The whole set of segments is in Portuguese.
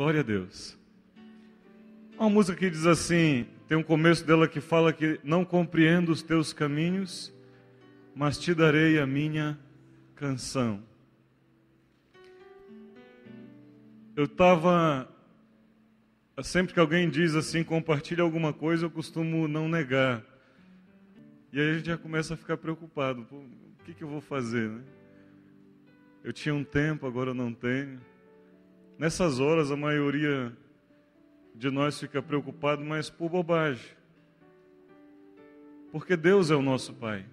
Glória a Deus. Uma música que diz assim, tem um começo dela que fala que não compreendo os teus caminhos, mas te darei a minha canção. Eu estava, sempre que alguém diz assim, compartilha alguma coisa, eu costumo não negar. E aí a gente já começa a ficar preocupado. Pô, o que eu vou fazer, né? Eu tinha um tempo, agora eu não tenho. Nessas horas a maioria de nós fica preocupado, mas por bobagem. Porque Deus é o nosso Pai.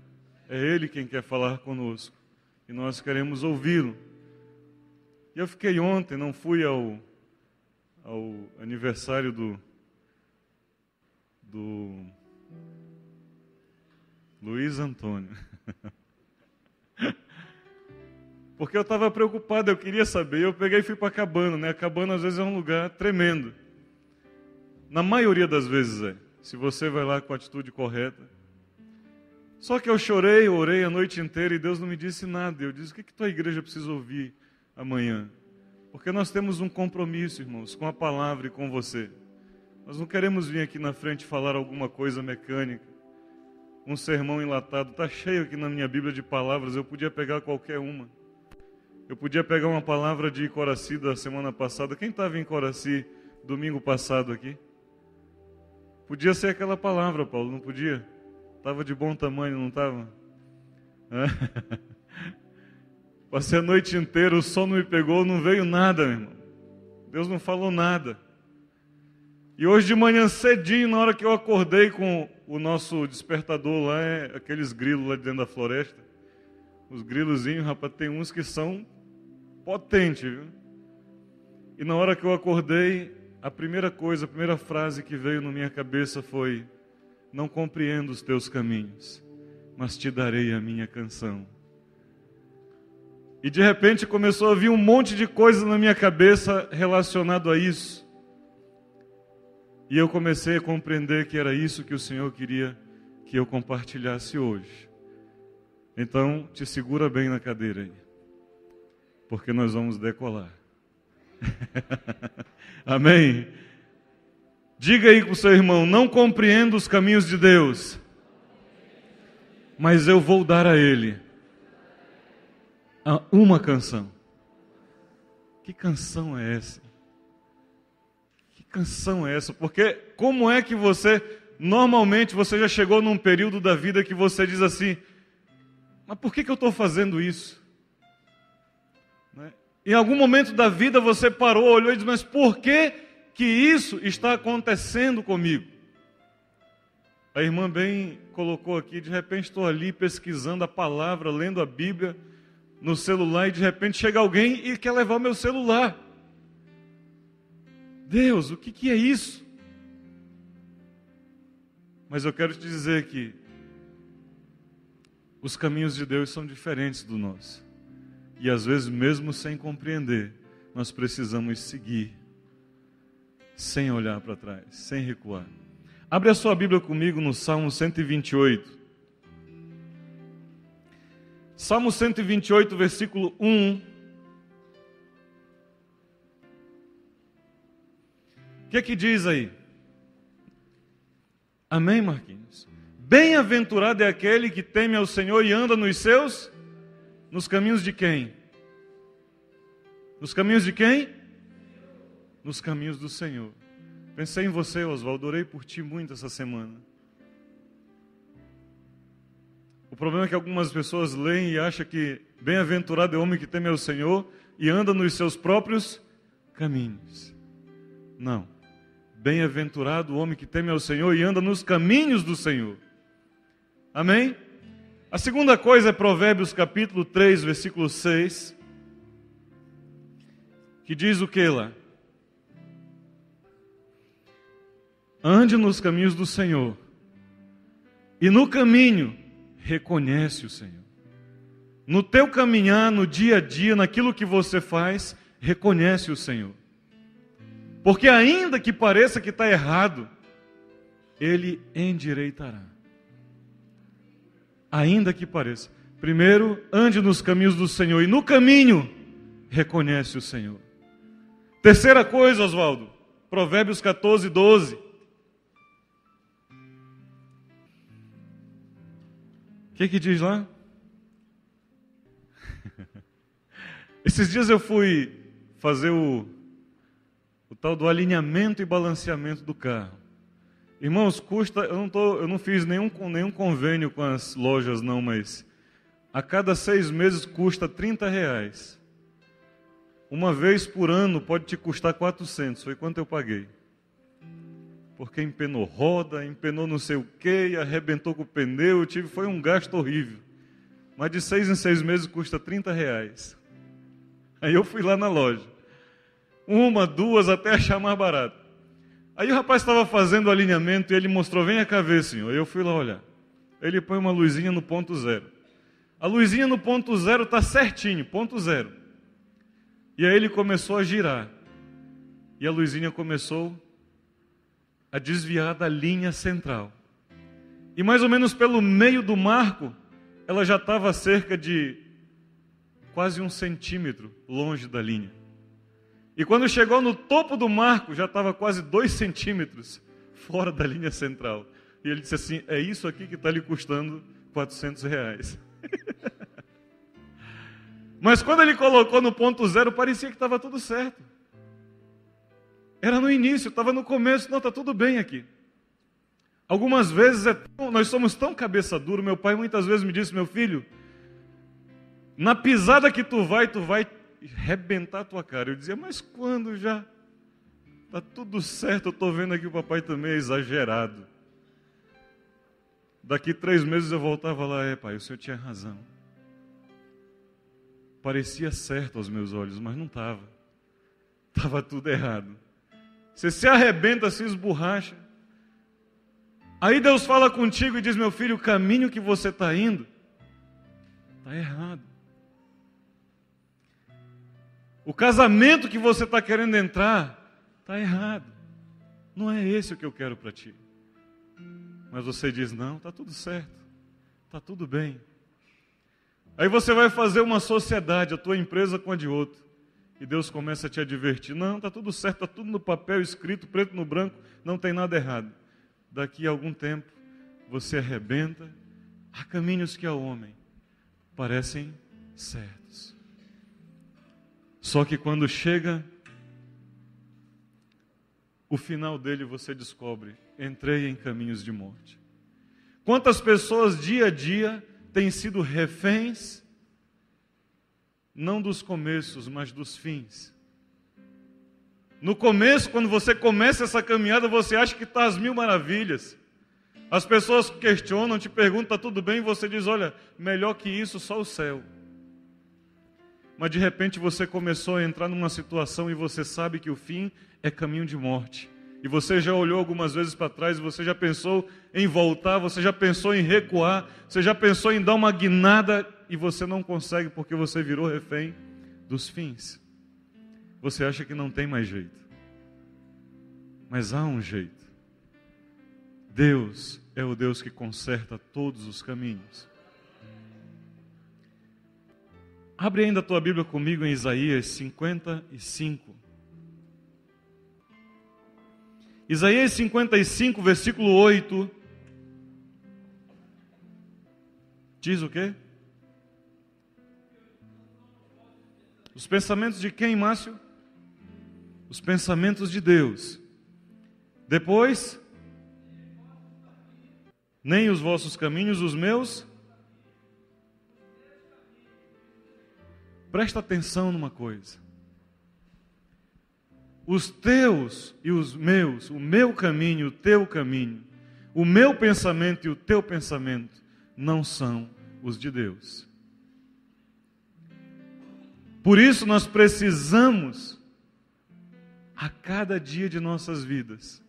É Ele quem quer falar conosco. E nós queremos ouvi-lo. E eu fiquei ontem, não fui ao aniversário do Luiz Antônio. Porque eu estava preocupado, eu queria saber. Eu peguei e fui para a cabana, né? A cabana às vezes é um lugar tremendo. Na maioria das vezes se você vai lá com a atitude correta. Só que eu chorei, orei a noite inteira e Deus não me disse nada. Eu disse, o que tua igreja precisa ouvir amanhã? Porque nós temos um compromisso, irmãos, com a palavra e com você. Nós não queremos vir aqui na frente falar alguma coisa mecânica. Um sermão enlatado. Está cheio aqui na minha Bíblia de palavras, eu podia pegar qualquer uma. Eu podia pegar uma palavra de Coraci da semana passada. Quem estava em Coraci domingo passado aqui? Podia ser aquela palavra, Paulo, não podia? Estava de bom tamanho, não estava? Passei a noite inteira, o sono me pegou, não veio nada, meu irmão. Deus não falou nada. E hoje de manhã cedinho, na hora que eu acordei com o nosso despertador lá, aqueles grilos lá dentro da floresta. Os grilozinhos, rapaz, tem uns que são potentes, viu? E na hora que eu acordei, a primeira frase que veio na minha cabeça foi: não compreendo os teus caminhos, mas te darei a minha canção. E de repente começou a vir um monte de coisas na minha cabeça relacionado a isso. E eu comecei a compreender que era isso que o Senhor queria que eu compartilhasse hoje. Então, te segura bem na cadeira aí, porque nós vamos decolar. Amém? Diga aí com o seu irmão, não compreendo os caminhos de Deus, mas eu vou dar a Ele uma canção. Que canção é essa? Que canção é essa? Porque como é que normalmente você já chegou num período da vida que você diz assim, mas por que eu estou fazendo isso? Né? Em algum momento da vida você parou, olhou e disse, mas por que isso está acontecendo comigo? A irmã bem colocou aqui, de repente estou ali pesquisando a palavra, lendo a Bíblia no celular e de repente chega alguém e quer levar o meu celular. Deus, o que é isso? Mas eu quero te dizer que os caminhos de Deus são diferentes do nosso. E às vezes, mesmo sem compreender, nós precisamos seguir, sem olhar para trás, sem recuar. Abre a sua Bíblia comigo no Salmo 128. Salmo 128, versículo 1. O que diz aí? Amém, Marquinhos? Bem-aventurado é aquele que teme ao Senhor e anda nos caminhos de quem? Nos caminhos de quem? Nos caminhos do Senhor. Pensei em você, Oswaldo, orei por ti muito essa semana. O problema é que algumas pessoas leem e acham que bem-aventurado é o homem que teme ao Senhor e anda nos seus próprios caminhos. Não. Bem-aventurado o homem que teme ao Senhor e anda nos caminhos do Senhor. Amém? A segunda coisa é Provérbios capítulo 3, versículo 6, que diz o que lá? Ande nos caminhos do Senhor, e no caminho reconhece o Senhor. No teu caminhar, no dia a dia, naquilo que você faz, reconhece o Senhor. Porque ainda que pareça que está errado, Ele endireitará. Ainda que pareça. Primeiro, ande nos caminhos do Senhor, e no caminho, reconhece o Senhor. Terceira coisa, Oswaldo, Provérbios 14, 12. O que diz lá? Esses dias eu fui fazer o tal do alinhamento e balanceamento do carro. Irmãos, custa, eu não fiz nenhum convênio com as lojas não, mas a cada 6 meses custa R$30. Uma vez por ano pode te custar 400, foi quanto eu paguei. Porque empenou roda, empenou não sei o que, arrebentou com o pneu, foi um gasto horrível. Mas de 6 em 6 meses custa R$30. Aí eu fui lá na loja. 1, 2, até achar mais barato. Aí o rapaz estava fazendo o alinhamento e ele mostrou, vem cá ver, senhor. Aí eu fui lá olhar. Ele põe uma luzinha no ponto 0. A luzinha no ponto 0 está certinho, ponto 0. E aí ele começou a girar. E a luzinha começou a desviar da linha central. E mais ou menos pelo meio do marco, ela já estava a cerca de quase 1 centímetro longe da linha. E quando chegou no topo do marco, já estava quase 2 centímetros fora da linha central. E ele disse assim, é isso aqui que está lhe custando R$400. Mas quando ele colocou no ponto 0, parecia que estava tudo certo. Era no início, estava no começo, não, está tudo bem aqui. Algumas vezes nós somos tão cabeça dura, meu pai muitas vezes me disse, meu filho, na pisada que tu vai arrebentar a tua cara. Eu dizia, mas quando já? Está tudo certo, eu estou vendo aqui o papai também é exagerado. Daqui 3 meses eu voltava lá, pai, o senhor tinha razão. Parecia certo aos meus olhos, mas não estava. Estava tudo errado. Você se arrebenta, se esborracha. Aí Deus fala contigo e diz, meu filho, o caminho que você está indo está errado. O casamento que você está querendo entrar está errado. Não é esse o que eu quero para ti. Mas você diz, não, está tudo certo. Está tudo bem. Aí você vai fazer uma sociedade, a tua empresa com a de outro. E Deus começa a te advertir. Não, está tudo certo, está tudo no papel escrito, preto no branco, não tem nada errado. Daqui a algum tempo, você arrebenta. Há caminhos que ao homem parecem certos. Só que quando chega o final dele, você descobre, entrei em caminhos de morte. Quantas pessoas dia a dia têm sido reféns, não dos começos, mas dos fins. No começo, quando você começa essa caminhada, você acha que está às mil maravilhas. As pessoas questionam, te perguntam, está tudo bem? E você diz, olha, melhor que isso, só o céu. Mas de repente você começou a entrar numa situação e você sabe que o fim é caminho de morte. E você já olhou algumas vezes para trás, você já pensou em voltar, você já pensou em recuar, você já pensou em dar uma guinada e você não consegue porque você virou refém dos fins. Você acha que não tem mais jeito. Mas há um jeito. Deus é o Deus que conserta todos os caminhos. Abre ainda a tua Bíblia comigo em Isaías 55. Isaías 55, versículo 8. Diz o quê? Os pensamentos de quem, Márcio? Os pensamentos de Deus. Depois, nem os vossos caminhos, os meus. Presta atenção numa coisa. Os teus e os meus, o meu caminho, o teu caminho, o meu pensamento e o teu pensamento não são os de Deus. Por isso nós precisamos, a cada dia de nossas vidas,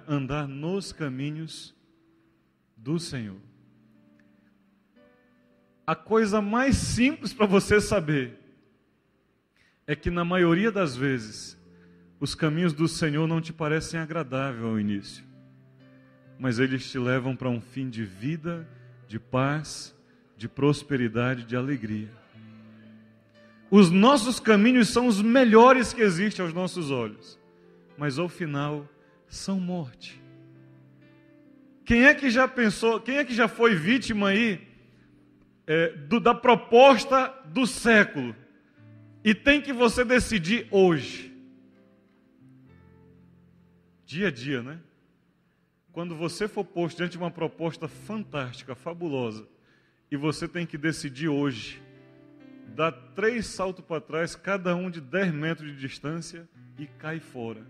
andar nos caminhos do Senhor. A coisa mais simples para você saber é que na maioria das vezes os caminhos do Senhor não te parecem agradáveis ao início, mas eles te levam para um fim de vida, de paz, de prosperidade, de alegria. Os nossos caminhos são os melhores que existem aos nossos olhos, mas ao final são morte. Quem é que já pensou, quem é que já foi vítima aí da proposta do século? E tem que você decidir hoje. Dia a dia, né? Quando você for posto diante de uma proposta fantástica, fabulosa, e você tem que decidir hoje, dá 3 saltos para trás, cada um de 10 metros de distância, e cai fora.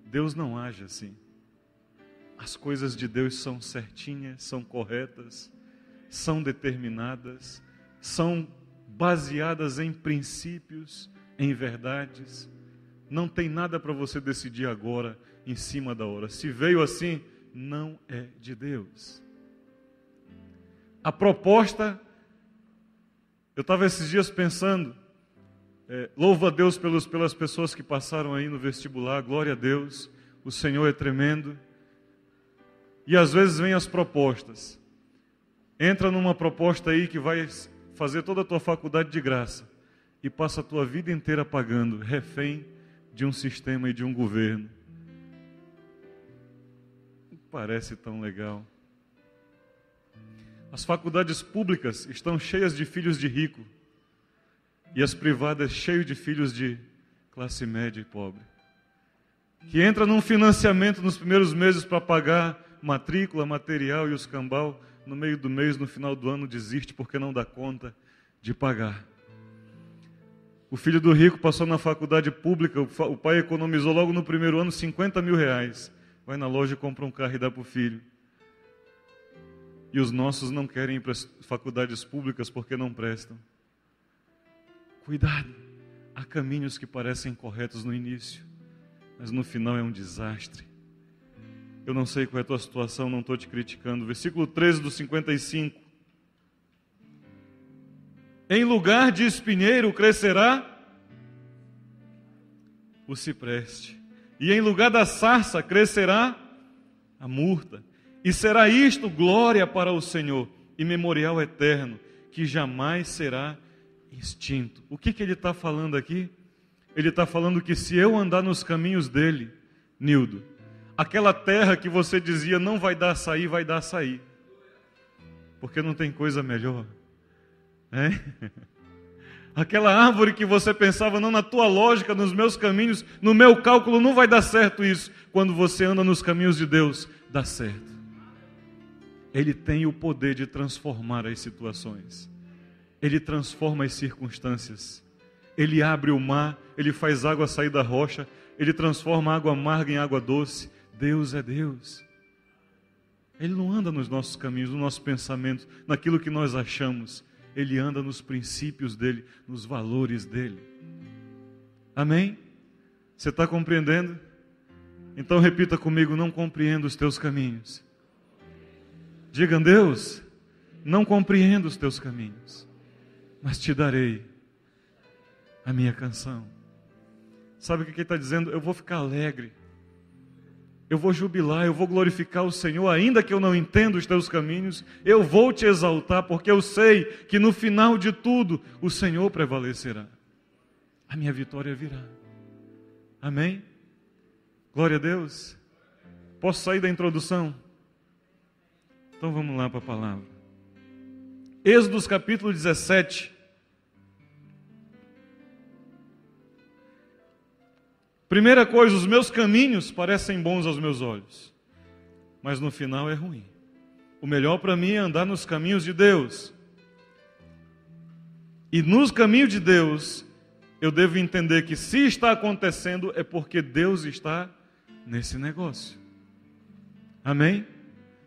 Deus não age assim. As coisas de Deus são certinhas, são corretas, são determinadas, são baseadas em princípios, em verdades. Não tem nada para você decidir agora, em cima da hora. Se veio assim, não é de Deus. A proposta, eu estava esses dias pensando, louvo a Deus pelas pessoas que passaram aí no vestibular, glória a Deus, o Senhor é tremendo. E às vezes vem as propostas. Entra numa proposta aí que vai fazer toda a tua faculdade de graça e passa a tua vida inteira pagando, refém de um sistema e de um governo. Não parece tão legal. As faculdades públicas estão cheias de filhos de rico e as privadas cheias de filhos de classe média e pobre, que entra num financiamento nos primeiros meses para pagar matrícula, material e os cambal, no meio do mês, no final do ano, desiste porque não dá conta de pagar. O filho do rico passou na faculdade pública, o pai economizou logo no primeiro ano 50 mil reais. Vai na loja e compra um carro e dá para o filho. E os nossos não querem ir para as faculdades públicas porque não prestam. Cuidado, há caminhos que parecem corretos no início, mas no final é um desastre. Eu não sei qual é a tua situação, não estou te criticando. Versículo 13 do 55. Em lugar de espinheiro crescerá o cipreste, e em lugar da sarça crescerá a murta. E será isto glória para o Senhor e memorial eterno, que jamais será extinto. O que ele está falando aqui? Ele está falando que se eu andar nos caminhos dele, Nildo, aquela terra que você dizia não vai dar açaí, vai dar açaí. Porque não tem coisa melhor. Aquela árvore que você pensava, não, na tua lógica, nos meus caminhos, no meu cálculo, não vai dar certo isso. Quando você anda nos caminhos de Deus, dá certo. Ele tem o poder de transformar as situações. Ele transforma as circunstâncias. Ele abre o mar, ele faz água sair da rocha, ele transforma água amarga em água doce. Deus é Deus. Ele não anda nos nossos caminhos, no nosso pensamento, naquilo que nós achamos. Ele anda nos princípios dele, nos valores dele. Amém? Você está compreendendo? Então repita comigo: não compreendo os teus caminhos. Diga: Deus, não compreendo os teus caminhos, mas te darei a minha canção. Sabe o que ele está dizendo? Eu vou ficar alegre, eu vou jubilar, eu vou glorificar o Senhor, ainda que eu não entenda os teus caminhos, eu vou te exaltar, porque eu sei que no final de tudo, o Senhor prevalecerá. A minha vitória virá. Amém? Glória a Deus. Posso sair da introdução? Então vamos lá para a palavra. Êxodo capítulo 17. Primeira coisa, os meus caminhos parecem bons aos meus olhos, mas no final é ruim. O melhor para mim é andar nos caminhos de Deus. E nos caminhos de Deus, eu devo entender que se está acontecendo é porque Deus está nesse negócio. Amém?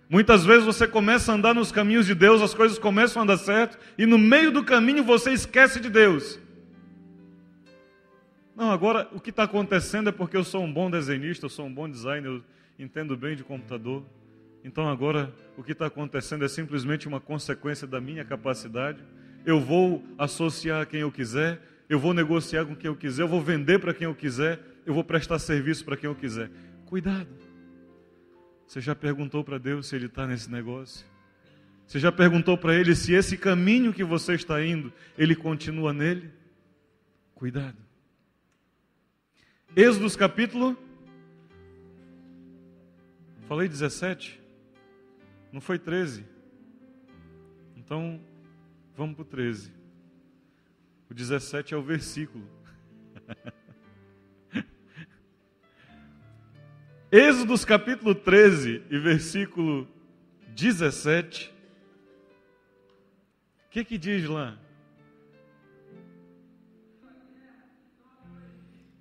Muitas vezes você começa a andar nos caminhos de Deus, as coisas começam a andar certo, e no meio do caminho você esquece de Deus. Não, agora o que está acontecendo é porque eu sou um bom desenhista, eu sou um bom designer, eu entendo bem de computador. Então agora o que está acontecendo é simplesmente uma consequência da minha capacidade. Eu vou associar a quem eu quiser, eu vou negociar com quem eu quiser, eu vou vender para quem eu quiser, eu vou prestar serviço para quem eu quiser. Cuidado! Você já perguntou para Deus se Ele está nesse negócio? Você já perguntou para ele se esse caminho que você está indo, ele continua nele? Cuidado. Êxodo capítulo... Falei 17? Não foi 13? Então, vamos para o 13. O 17 é o versículo. Êxodo capítulo 13 e versículo 17. O que diz lá?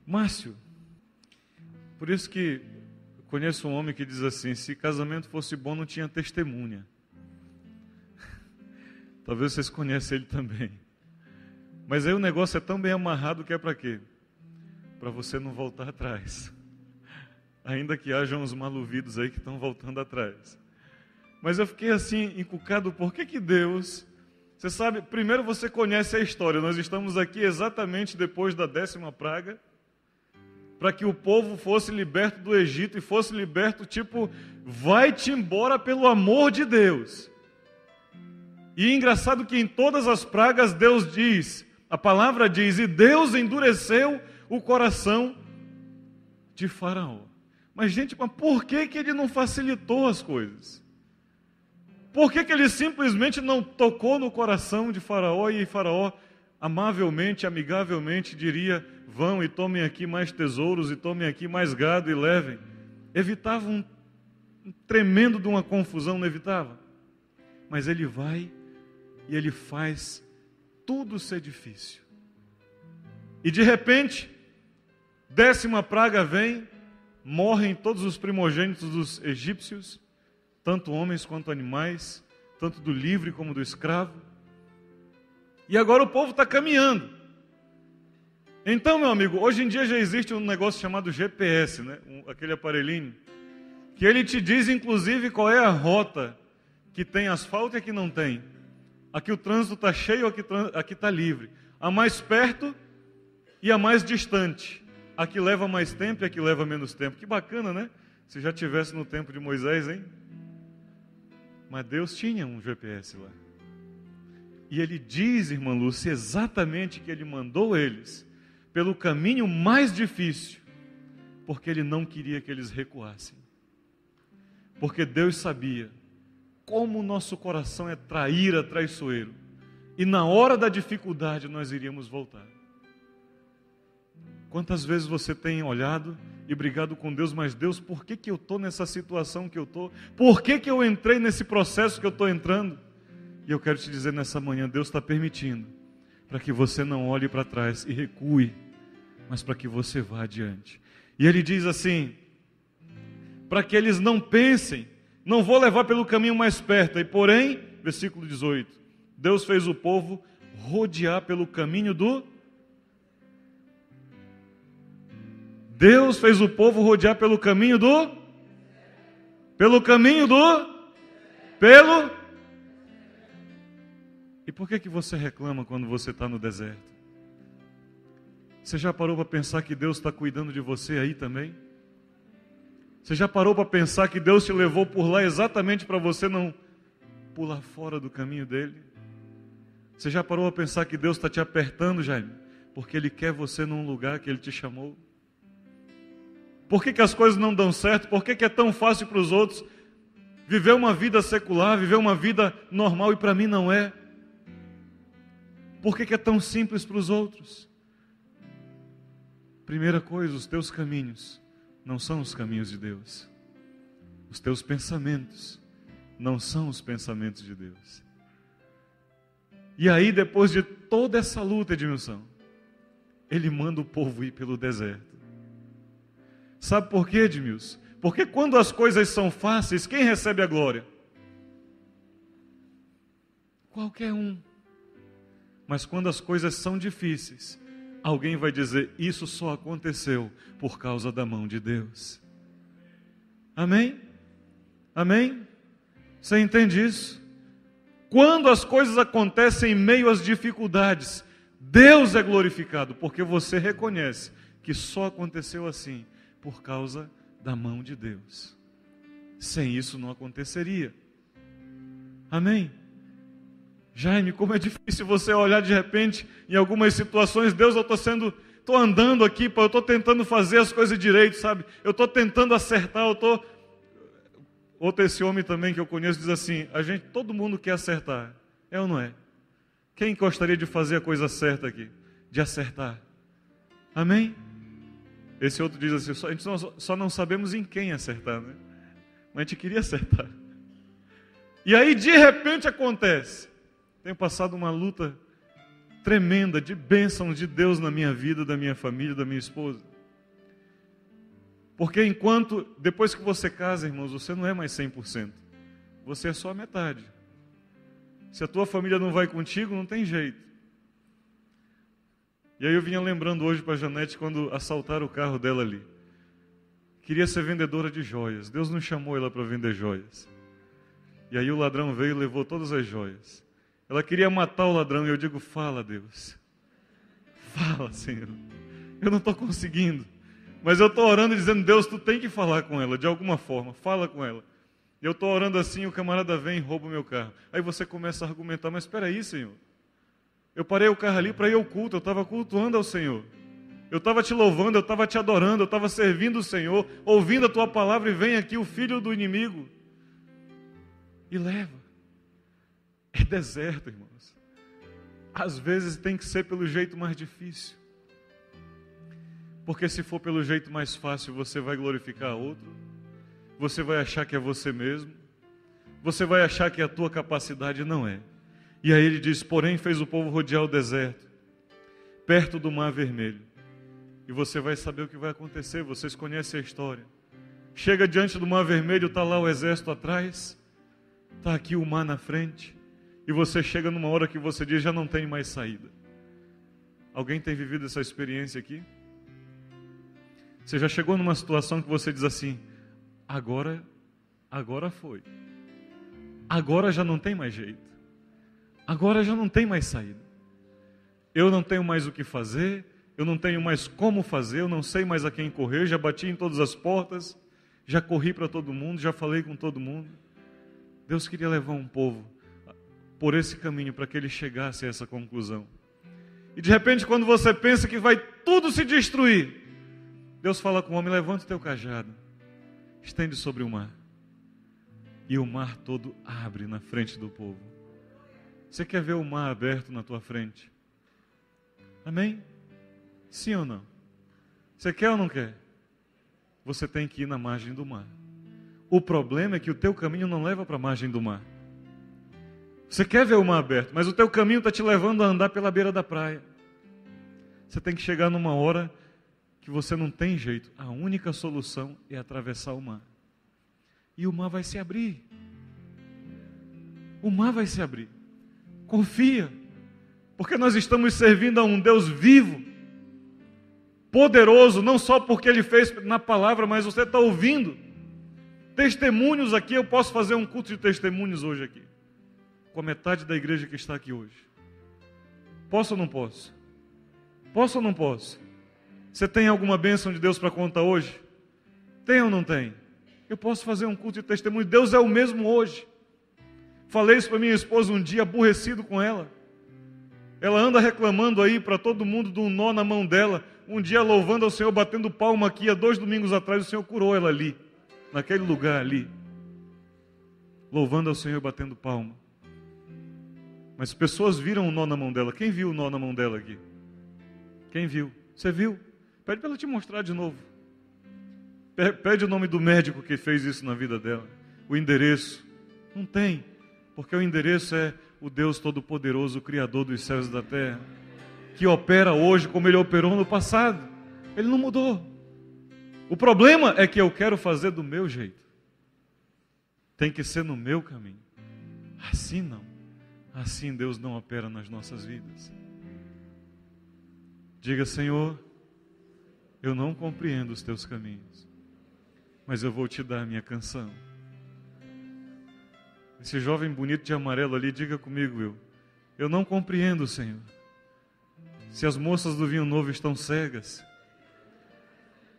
Márcio, por isso que eu conheço um homem que diz assim: se casamento fosse bom, não tinha testemunha. Talvez vocês conheçam ele também. Mas aí o negócio é tão bem amarrado que é para quê? Para você não voltar atrás. Ainda que hajam uns maluvidos aí que estão voltando atrás. Mas eu fiquei assim, encucado, por que Deus... Você sabe, primeiro você conhece a história, nós estamos aqui exatamente depois da 10ª praga, para que o povo fosse liberto do Egito e fosse liberto, tipo, vai-te embora pelo amor de Deus. E engraçado que em todas as pragas Deus diz, a palavra diz, e Deus endureceu o coração de Faraó. Mas gente, por que ele não facilitou as coisas? Por que ele simplesmente não tocou no coração de Faraó e Faraó amavelmente, amigavelmente diria, vão e tomem aqui mais tesouros e tomem aqui mais gado e levem? Evitava um tremendo de uma confusão, não evitava? Mas ele vai e ele faz tudo ser difícil. E de repente, 10ª praga vem, morrem todos os primogênitos dos egípcios, tanto homens quanto animais, tanto do livre como do escravo. E agora o povo está caminhando. Então, meu amigo, hoje em dia já existe um negócio chamado GPS, né? Aquele aparelhinho, que ele te diz, inclusive, qual é a rota que tem asfalto e a que não tem. Aqui o trânsito está cheio, aqui está livre. A mais perto e a mais distante. A que leva mais tempo e a que leva menos tempo. Que bacana, né? Se já tivesse no tempo de Moisés, hein? Mas Deus tinha um GPS lá. E ele diz, irmã Lúcia, exatamente que ele mandou eles pelo caminho mais difícil, porque ele não queria que eles recuassem. Porque Deus sabia como o nosso coração é traíra, traiçoeiro. E na hora da dificuldade nós iríamos voltar. Quantas vezes você tem olhado e brigado com Deus, mas Deus, por que eu estou nessa situação que eu estou? Por que eu entrei nesse processo que eu estou entrando? E eu quero te dizer nessa manhã, Deus está permitindo, para que você não olhe para trás e recue, mas para que você vá adiante. E Ele diz assim, para que eles não pensem, não vou levar pelo caminho mais perto, e porém, versículo 18, Deus fez o povo rodear pelo caminho do... Deus fez o povo rodear pelo caminho do... Pelo caminho do... Pelo... E por que você reclama quando você está no deserto? Você já parou para pensar que Deus está cuidando de você aí também? Você já parou para pensar que Deus te levou por lá exatamente para você não pular fora do caminho dele? Você já parou para pensar que Deus está te apertando, Jaime? Porque Ele quer você num lugar que Ele te chamou? Por que as coisas não dão certo? Por que é tão fácil para os outros viver uma vida secular, viver uma vida normal e para mim não é? Por que é tão simples para os outros? Primeira coisa, os teus caminhos não são os caminhos de Deus. Os teus pensamentos não são os pensamentos de Deus. E aí, depois de toda essa luta, Edmilson, Ele manda o povo ir pelo deserto. Sabe por quê, Edmilson? Porque quando as coisas são fáceis, quem recebe a glória? Qualquer um. Mas quando as coisas são difíceis, alguém vai dizer, isso só aconteceu por causa da mão de Deus. Amém? Amém? Você entende isso? Quando as coisas acontecem em meio às dificuldades, Deus é glorificado, porque você reconhece que só aconteceu assim por causa da mão de Deus. Sem isso não aconteceria. Amém? Jaime, como é difícil você olhar de repente em algumas situações, Deus, eu estou andando aqui, eu estou tentando fazer as coisas direito, sabe? Eu estou tentando acertar, Outro esse homem também que eu conheço diz assim, todo mundo quer acertar, é ou não é? Quem gostaria de fazer a coisa certa aqui? De acertar? Amém? Esse outro diz assim, a gente só não sabemos em quem acertar, né? Mas a gente queria acertar. E aí de repente acontece. Tenho passado uma luta tremenda de bênçãos de Deus na minha vida, da minha família, da minha esposa. Porque depois que você casa, irmãos, você não é mais 100%. Você é só a metade. Se a tua família não vai contigo, não tem jeito. E aí eu vinha lembrando hoje para a Janete quando assaltaram o carro dela ali. Queria ser vendedora de joias. Deus não chamou ela para vender joias. E aí o ladrão veio e levou todas as joias. Ela queria matar o ladrão e eu digo, fala, Deus. Fala, Senhor. Eu não estou conseguindo. Mas eu estou orando e dizendo, Deus, tu tem que falar com ela, de alguma forma. Fala com ela. E eu estou orando assim, o camarada vem e rouba o meu carro. Aí você começa a argumentar, mas espera aí, Senhor. Eu parei o carro ali para ir ao culto, eu estava cultuando ao Senhor. Eu estava te louvando, eu estava te adorando, eu estava servindo o Senhor, ouvindo a tua palavra e vem aqui o filho do inimigo. E leva. É deserto, irmãos. Às vezes tem que ser pelo jeito mais difícil. Porque se for pelo jeito mais fácil, você vai glorificar outro. Você vai achar que é você mesmo. Você vai achar que a tua capacidade não é. E aí ele diz, porém fez o povo rodear o deserto, perto do Mar Vermelho. E você vai saber o que vai acontecer, vocês conhecem a história. Chega diante do Mar Vermelho, está lá o exército atrás, está aqui o mar na frente. E você chega numa hora que você diz, já não tem mais saída. Alguém tem vivido essa experiência aqui? Você já chegou numa situação que você diz assim, agora foi. Agora já não tem mais jeito. Agora já não tem mais saída. Eu não tenho mais o que fazer, eu não tenho mais como fazer, eu não sei mais a quem correr, já bati em todas as portas, já corri para todo mundo, já falei com todo mundo. Deus queria levar um povo por esse caminho para que ele chegasse a essa conclusão. E de repente, quando você pensa que vai tudo se destruir, Deus fala com o homem, levanta o teu cajado, estende sobre o mar. E o mar todo abre na frente do povo. Você quer ver o mar aberto na tua frente? Amém? Sim ou não? Você quer ou não quer? Você tem que ir na margem do mar. O problema é que o teu caminho não leva para a margem do mar. Você quer ver o mar aberto, mas o teu caminho está te levando a andar pela beira da praia. Você tem que chegar numa hora que você não tem jeito. A única solução é atravessar o mar. E o mar vai se abrir. O mar vai se abrir. Confia. Porque nós estamos servindo a um Deus vivo, poderoso, não só porque Ele fez na palavra, mas você está ouvindo. Testemunhos aqui, eu posso fazer um culto de testemunhos hoje aqui. Com a metade da igreja que está aqui hoje. Posso ou não posso? Posso ou não posso? Você tem alguma bênção de Deus para contar hoje? Tem ou não tem? Eu posso fazer um culto de testemunho. Deus é o mesmo hoje. Falei isso para minha esposa um dia, aborrecido com ela. Ela anda reclamando aí para todo mundo de um nó na mão dela. Um dia louvando ao Senhor, batendo palma aqui. Há 2 domingos atrás o Senhor curou ela ali. Naquele lugar ali. Louvando ao Senhor, batendo palma. Mas pessoas viram o nó na mão dela. Quem viu o nó na mão dela aqui? Quem viu? Você viu? Pede para ela te mostrar de novo. Pede o nome do médico que fez isso na vida dela. O endereço. Não tem. Porque o endereço é o Deus Todo-Poderoso, o Criador dos céus e da terra. Que opera hoje como Ele operou no passado. Ele não mudou. O problema é que eu quero fazer do meu jeito. Tem que ser no meu caminho. Assim não. Assim Deus não opera nas nossas vidas. Diga, Senhor, eu não compreendo os teus caminhos, mas eu vou te dar a minha canção. Esse jovem bonito de amarelo ali, diga comigo, eu não compreendo, Senhor, se as moças do vinho novo estão cegas.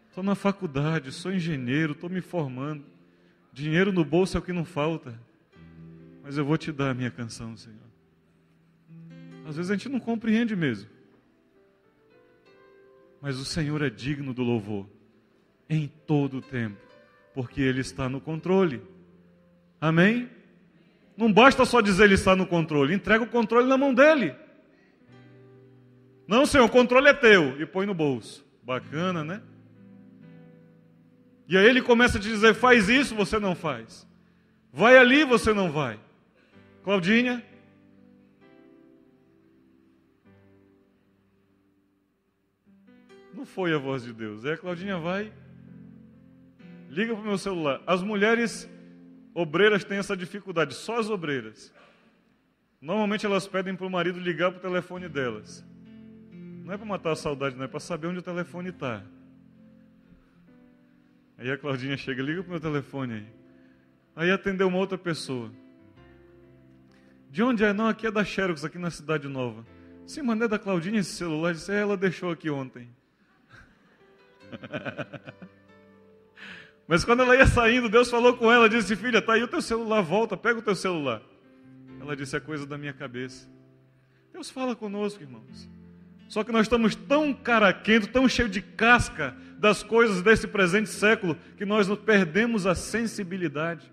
Estou na faculdade, sou engenheiro, estou me formando, dinheiro no bolso é o que não falta, mas eu vou te dar a minha canção, Senhor. Às vezes a gente não compreende mesmo. Mas o Senhor é digno do louvor em todo o tempo, porque Ele está no controle. Amém? Não basta só dizer Ele está no controle, entrega o controle na mão dEle. Não, Senhor, o controle é teu, e põe no bolso. Bacana, né? E aí Ele começa a te dizer, faz isso, você não faz. Vai ali, você não vai. Claudinha? Não foi a voz de Deus. A Claudinha vai, liga para o meu celular. As mulheres obreiras têm essa dificuldade, só as obreiras. Normalmente elas pedem para o marido ligar para o telefone delas. Não é para matar a saudade, não é para saber onde o telefone está. Aí a Claudinha chega, liga para o meu telefone aí. Aí atendeu uma outra pessoa. De onde é? Não, aqui é da Xerox, aqui na Cidade Nova. Sim, mas não é da Claudinha esse celular? Disse, ela deixou aqui ontem. Mas quando ela ia saindo, Deus falou com ela, disse, filha, tá aí o teu celular, volta, pega o teu celular. Ela disse, é coisa da minha cabeça. Deus fala conosco, irmãos. Só que nós estamos tão caraquento, tão cheio de casca das coisas desse presente século, que nós perdemos a sensibilidade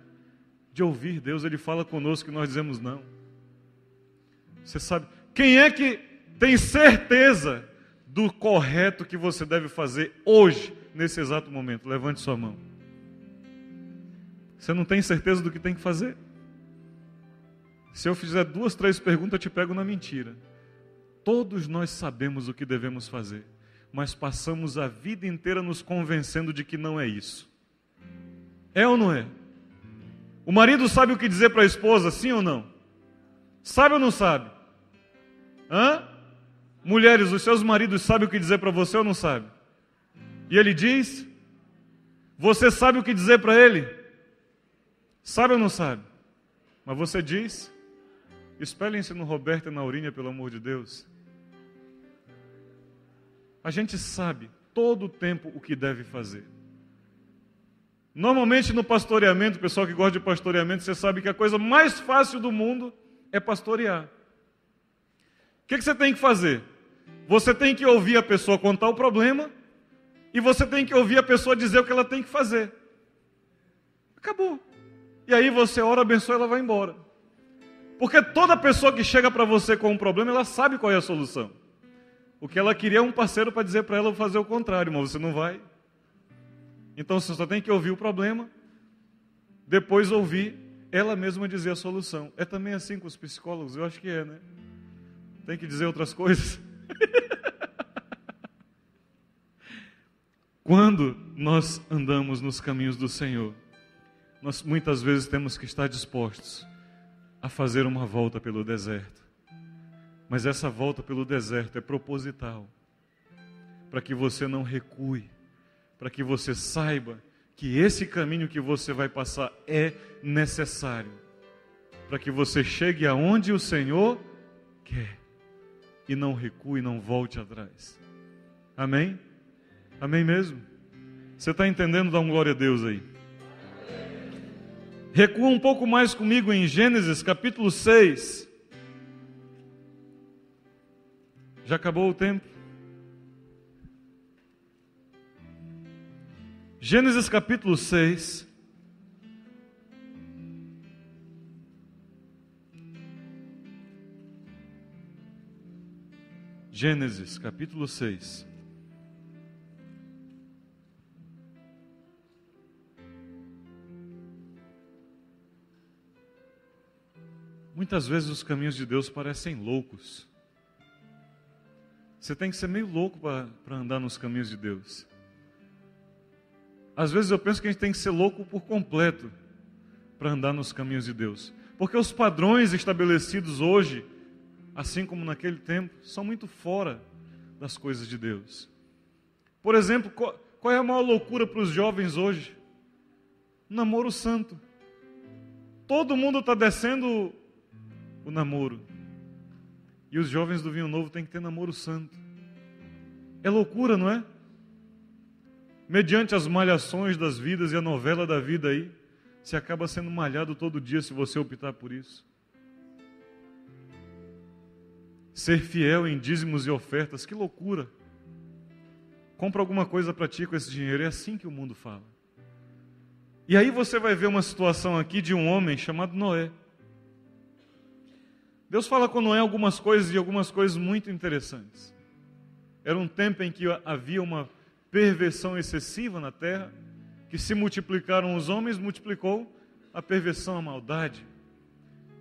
de ouvir Deus. Ele fala conosco e nós dizemos não. Você sabe, quem é que tem certeza do correto que você deve fazer hoje, nesse exato momento? Levante sua mão. Você não tem certeza do que tem que fazer? Se eu fizer 2, 3 perguntas, eu te pego na mentira. Todos nós sabemos o que devemos fazer, mas passamos a vida inteira nos convencendo de que não é isso. É ou não é? O marido sabe o que dizer para a esposa, sim ou não? Sabe ou não sabe? Hã? Mulheres, os seus maridos sabem o que dizer para você ou não sabe? E ele diz? Você sabe o que dizer para ele? Sabe ou não sabe? Mas você diz? Espelhem-se no Roberto e na Aurinha, pelo amor de Deus. A gente sabe todo o tempo o que deve fazer. Normalmente no pastoreamento, o pessoal que gosta de pastoreamento, você sabe que a coisa mais fácil do mundo é pastorear. O que você tem que fazer? Você tem que ouvir a pessoa contar o problema e você tem que ouvir a pessoa dizer o que ela tem que fazer. Acabou. E aí você ora, abençoa e ela vai embora. Porque toda pessoa que chega para você com um problema, ela sabe qual é a solução. O que ela queria é um parceiro para dizer para ela fazer o contrário, mas você não vai. Então você só tem que ouvir o problema, depois ouvir ela mesma dizer a solução. É também assim com os psicólogos? Eu acho que é, né? Tem que dizer outras coisas. Quando nós andamos nos caminhos do Senhor, nós muitas vezes temos que estar dispostos a fazer uma volta pelo deserto. Mas essa volta pelo deserto é proposital, para que você não recue, para que você saiba que esse caminho que você vai passar é necessário, para que você chegue aonde o Senhor quer e não recue, não volte atrás. Amém? Amém mesmo? Você está entendendo? Dá um glória a Deus aí. Recua um pouco mais comigo em Gênesis capítulo 6. Já acabou o tempo? Gênesis capítulo 6. Gênesis capítulo 6. Muitas vezes os caminhos de Deus parecem loucos. Você tem que ser meio louco para andar nos caminhos de Deus. Às vezes eu penso que a gente tem que ser louco por completo para andar nos caminhos de Deus. Porque os padrões estabelecidos hoje, assim como naquele tempo, são muito fora das coisas de Deus. Por exemplo, qual é a maior loucura para os jovens hoje? Namoro santo. Todo mundo está descendo o namoro. E os jovens do Vinho Novo têm que ter namoro santo. É loucura, não é? Mediante as malhações das vidas e a novela da vida aí, você acaba sendo malhado todo dia se você optar por isso. ser fiel em dízimos e ofertas. Que loucura! Compra alguma coisa para ti com esse dinheiro. É assim que o mundo fala. E aí você vai ver uma situação aqui de um homem chamado Noé. Deus fala com Noé algumas coisas e algumas coisas muito interessantes. Era um tempo em que havia uma perversão excessiva na terra, que se multiplicaram os homens, multiplicou a perversão, a maldade.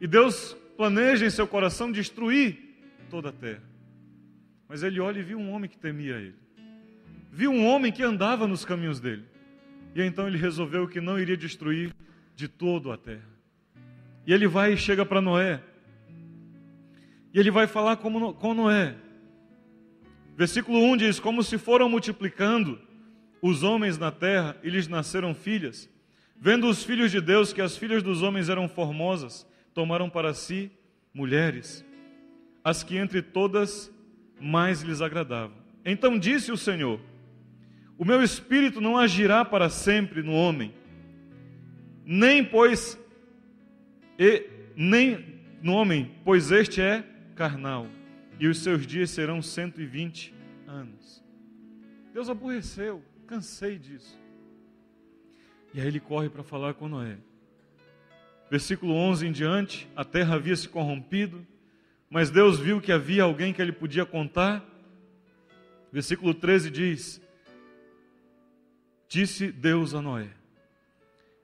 E Deus planeja em seu coração destruir toda a terra. Mas ele olha e viu um homem que temia ele. Viu um homem que andava nos caminhos dele. E então ele resolveu que não iria destruir de todo a terra. E ele vai e chega para Noé. E ele vai falar com Noé. Versículo 1 diz: como se foram multiplicando os homens na terra, e lhes nasceram filhas. Vendo os filhos de Deus que as filhas dos homens eram formosas, tomaram para si mulheres, as que entre todas mais lhes agradavam. Então disse o Senhor: o meu espírito não agirá para sempre no homem, nem no homem, pois este é carnal, e os seus dias serão 120 anos. Deus aborreceu, cansei disso. E aí ele corre para falar com Noé. Versículo 11 em diante: a terra havia se corrompido, mas Deus viu que havia alguém que ele podia contar. Versículo 13 diz: disse Deus a Noé: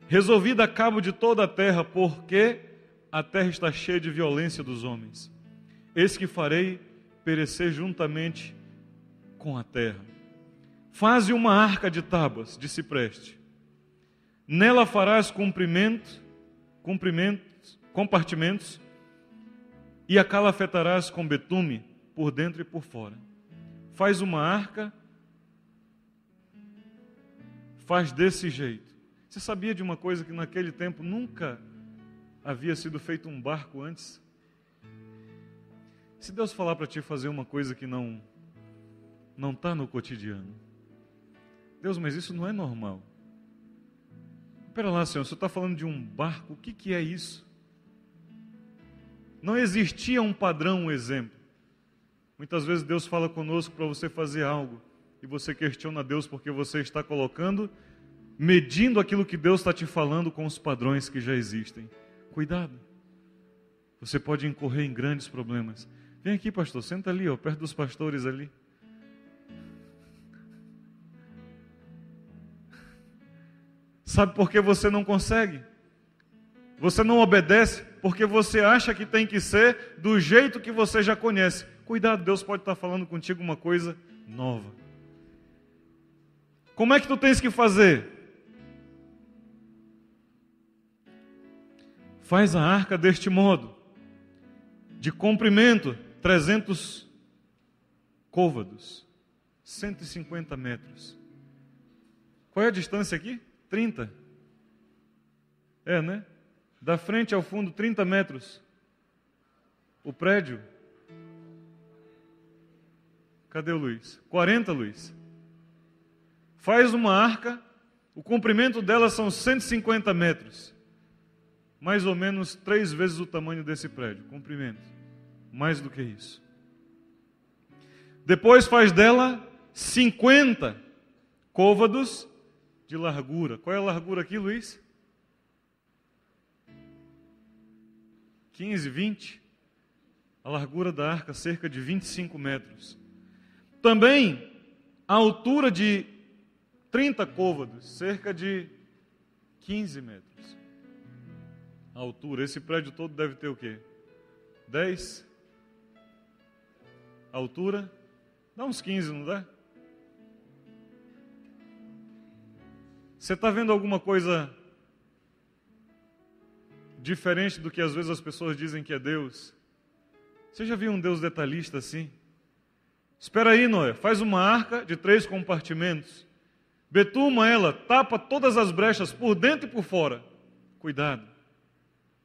resolvi dar cabo de toda a terra, porque a terra está cheia de violência dos homens. Eis que farei perecer juntamente com a terra. Faze uma arca de tábuas de cipreste. Nela farás compartimentos, e a calafetarás com betume por dentro e por fora. Faz uma arca, faz desse jeito. Você sabia de uma coisa que naquele tempo nunca havia sido feito um barco antes? Se Deus falar para ti fazer uma coisa que não está no cotidiano, Deus, mas isso não é normal. Espera lá, Senhor, você está falando de um barco, o que é isso? Não existia um padrão, um exemplo. Muitas vezes Deus fala conosco para você fazer algo, e você questiona Deus porque você está medindo aquilo que Deus está te falando com os padrões que já existem. Cuidado, você pode incorrer em grandes problemas. Vem aqui, pastor, senta ali, perto dos pastores ali. Sabe por que você não consegue? Você não obedece porque você acha que tem que ser do jeito que você já conhece. Cuidado, Deus pode estar falando contigo uma coisa nova. Como é que tu tens que fazer? Faz a arca deste modo: de comprimento 300 côvados, 150 metros. Qual é a distância aqui? 30. Né? Da frente ao fundo, 30 metros. O prédio. Cadê o Luiz? 40, Luiz. Faz uma arca, o comprimento dela são 150 metros. Mais ou menos 3 vezes o tamanho desse prédio, comprimento. Mais do que isso. Depois faz dela 50 côvados de largura. Qual é a largura aqui, Luiz? 15, 20. A largura da arca, cerca de 25 metros. Também a altura de 30 côvados, cerca de 15 metros. A altura, esse prédio todo deve ter o quê? 10? A altura? Dá uns 15, não dá? Você está vendo alguma coisa diferente do que às vezes as pessoas dizem que é Deus? Você já viu um Deus detalhista assim? Espera aí, Noé, faz uma arca de 3 compartimentos. Betuma ela, tapa todas as brechas por dentro e por fora. Cuidado.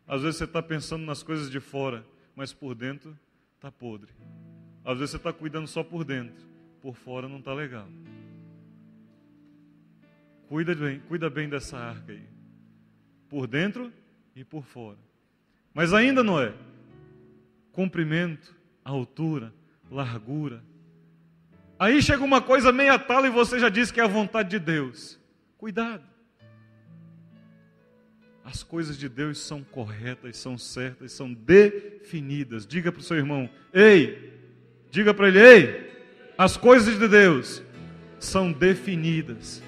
Às vezes você está pensando nas coisas de fora, mas por dentro está podre. Às vezes você está cuidando só por dentro, por fora não está legal. Cuida bem dessa arca aí. Por dentro e por fora. Mas ainda, Noé, comprimento a altura, largura. Aí chega uma coisa meia tala e você já diz que é a vontade de Deus. Cuidado. As coisas de Deus são corretas, são certas, são definidas. Diga para o seu irmão, ei, diga para ele, ei, as coisas de Deus são definidas.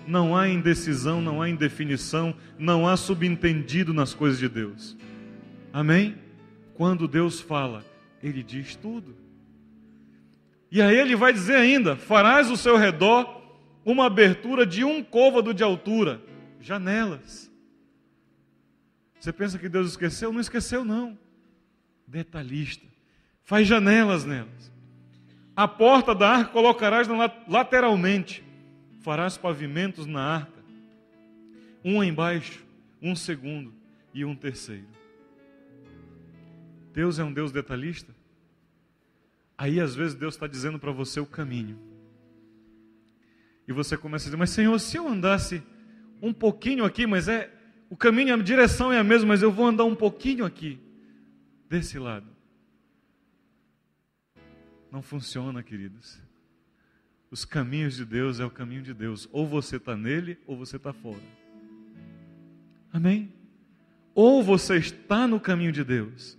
Não há indecisão, não há indefinição, não há subentendido nas coisas de Deus. Amém? Quando Deus fala, Ele diz tudo. E aí Ele vai dizer ainda, farás ao seu redor uma abertura de 1 côvado de altura, janelas. Você pensa que Deus esqueceu? Não esqueceu não. Detalhista. Faz janelas nelas. A porta da arca colocarás lateralmente. Farás pavimentos na arca. Um embaixo, um segundo e um terceiro. Deus é um Deus detalhista? Aí às vezes Deus está dizendo para você o caminho. E você começa a dizer, mas Senhor, se eu andasse um pouquinho aqui, mas o caminho, a direção é a mesma, mas eu vou andar um pouquinho aqui, desse lado. Não funciona, queridos. Os caminhos de Deus é o caminho de Deus. Ou você está nele, ou você está fora. Amém? Ou você está no caminho de Deus,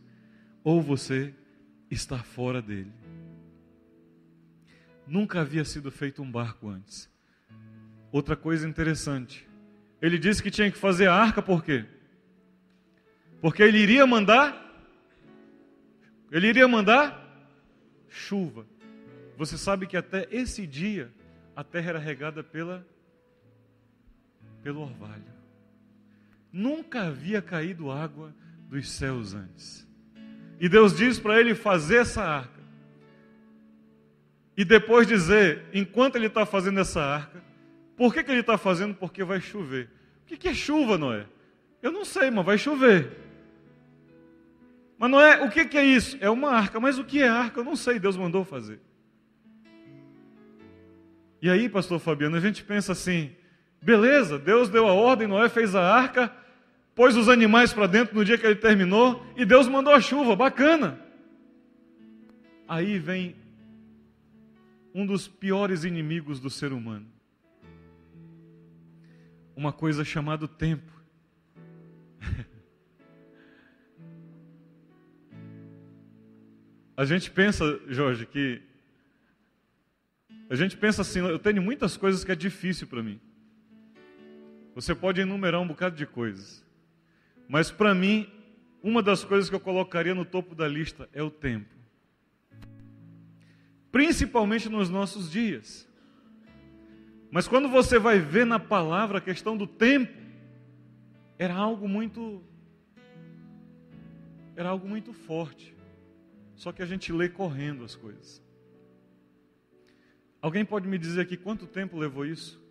ou você está fora dele. Nunca havia sido feito um barco antes. Outra coisa interessante. Ele disse que tinha que fazer a arca por quê? Porque ele iria mandar chuva. Você sabe que até esse dia a terra era regada pelo orvalho. Nunca havia caído água dos céus antes. E Deus diz para ele fazer essa arca. E depois dizer, enquanto ele está fazendo essa arca, por que ele está fazendo? Porque vai chover. O que é chuva, Noé? Eu não sei, mas vai chover. Mas Noé, o que é isso? É uma arca. Mas o que é arca? Eu não sei, Deus mandou fazer. E aí, pastor Fabiano, a gente pensa assim, beleza, Deus deu a ordem, Noé fez a arca, pôs os animais para dentro no dia que ele terminou, e Deus mandou a chuva, bacana. Aí vem um dos piores inimigos do ser humano. Uma coisa chamada tempo. A gente pensa, Jorge, que... A gente pensa assim, eu tenho muitas coisas que é difícil para mim. Você pode enumerar um bocado de coisas. Mas para mim, uma das coisas que eu colocaria no topo da lista é o tempo. Principalmente nos nossos dias. Mas quando você vai ver na palavra a questão do tempo, era algo muito forte. Só que a gente lê correndo as coisas. Alguém pode me dizer aqui quanto tempo levou isso?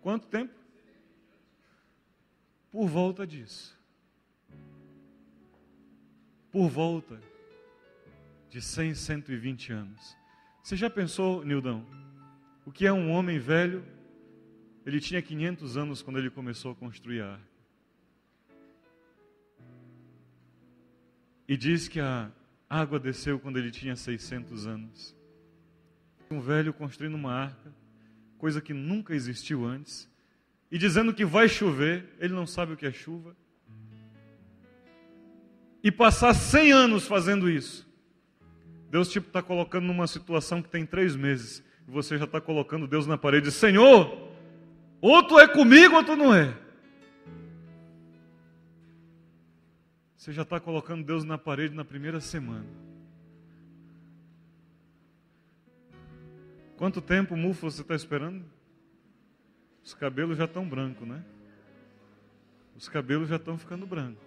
Quanto tempo? Por volta disso. Por volta de 100, 120 anos. Você já pensou, Nildão, o que é um homem velho? Ele tinha 500 anos quando ele começou a construir a arca. E diz que a água desceu quando ele tinha 600 anos. Um velho construindo uma arca, coisa que nunca existiu antes, e dizendo que vai chover, ele não sabe o que é chuva. E passar 100 anos fazendo isso. Deus está colocando numa situação que tem 3 meses, e você já está colocando Deus na parede. Senhor, ou tu é comigo ou tu não é. Você já está colocando Deus na parede na primeira semana. Quanto tempo, Mufo, você está esperando? Os cabelos já estão brancos, né? Os cabelos já estão ficando brancos.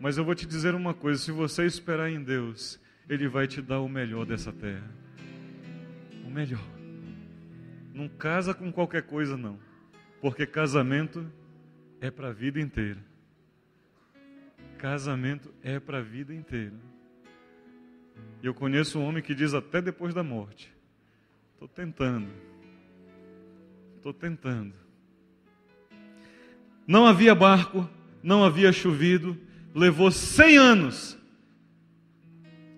Mas eu vou te dizer uma coisa, se você esperar em Deus, Ele vai te dar o melhor dessa terra. O melhor. Não casa com qualquer coisa, não. Porque casamento é para a vida inteira. Casamento é para a vida inteira. E eu conheço um homem que diz até depois da morte. Estou tentando. Não havia barco, não havia chovido, levou 100 anos,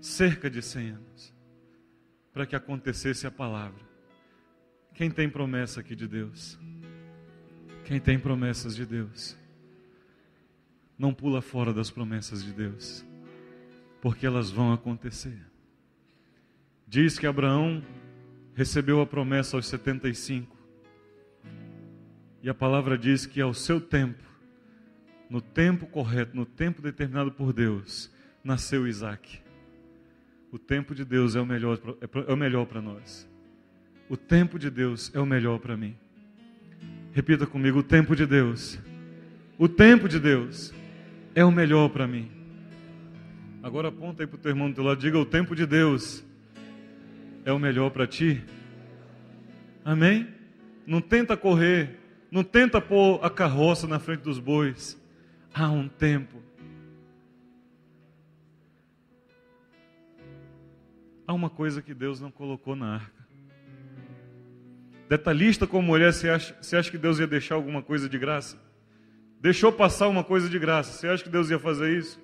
cerca de 100 anos, para que acontecesse a palavra. Quem tem promessa aqui de Deus? Quem tem promessas de Deus? Não pula fora das promessas de Deus, porque elas vão acontecer. Diz que Abraão recebeu a promessa aos 75. E a palavra diz que ao seu tempo, no tempo correto, no tempo determinado por Deus, nasceu Isaac. O tempo de Deus é o melhor para nós. O tempo de Deus é o melhor para mim. Repita comigo: o tempo de Deus. O tempo de Deus é o melhor para mim. Agora aponta aí para o teu irmão do teu lado, diga: o tempo de Deus é o melhor para ti. Amém? Não tenta correr, não tenta pôr a carroça na frente dos bois. Há um tempo. Há uma coisa que Deus não colocou na arca. Detalhista como mulher, você acha que Deus ia deixar alguma coisa de graça? Deixou passar uma coisa de graça. Você acha que Deus ia fazer isso?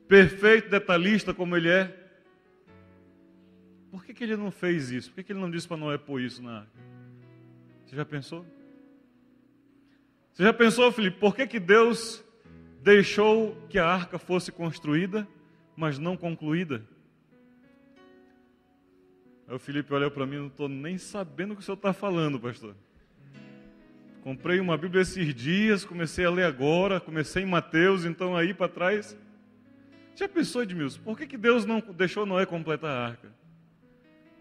Perfeito detalhista como Ele é. Por que Ele não fez isso? Por que Ele não disse para Noé pôr isso na arca? Você já pensou? Você já pensou, Felipe, por que Deus deixou que a arca fosse construída, mas não concluída? Aí o Felipe olhou para mim: não estou nem sabendo o que o senhor está falando, pastor. Comprei uma Bíblia esses dias, comecei a ler agora, comecei em Mateus, então aí para trás. Já pensou, Edmilson, por que Deus não deixou Noé completar a arca?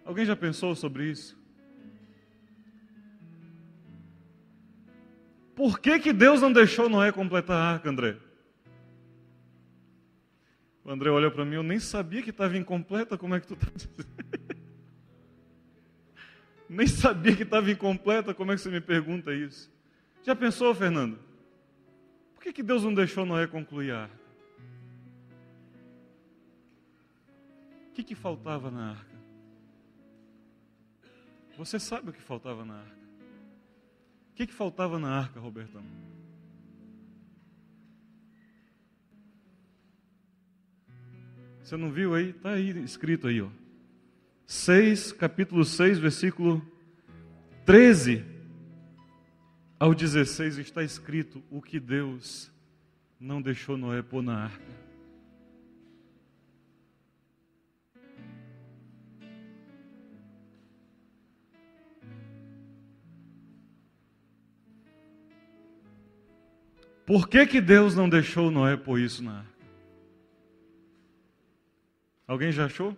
Alguém já pensou sobre isso? Por que Deus não deixou Noé completar a arca, André? O André olhou para mim: eu nem sabia que estava incompleta, como é que tu está dizendo? Nem sabia que estava incompleta, como é que você me pergunta isso? Já pensou, Fernando? Por que Deus não deixou Noé concluir a arca? O que faltava na arca? Você sabe o que faltava na arca? O que faltava na arca, Robertão? Você não viu aí? Está aí escrito aí, ó. Capítulo 6, versículo 13 ao 16, está escrito o que Deus não deixou Noé pôr na arca. Por que Deus não deixou Noé pôr isso na arca? Alguém já achou?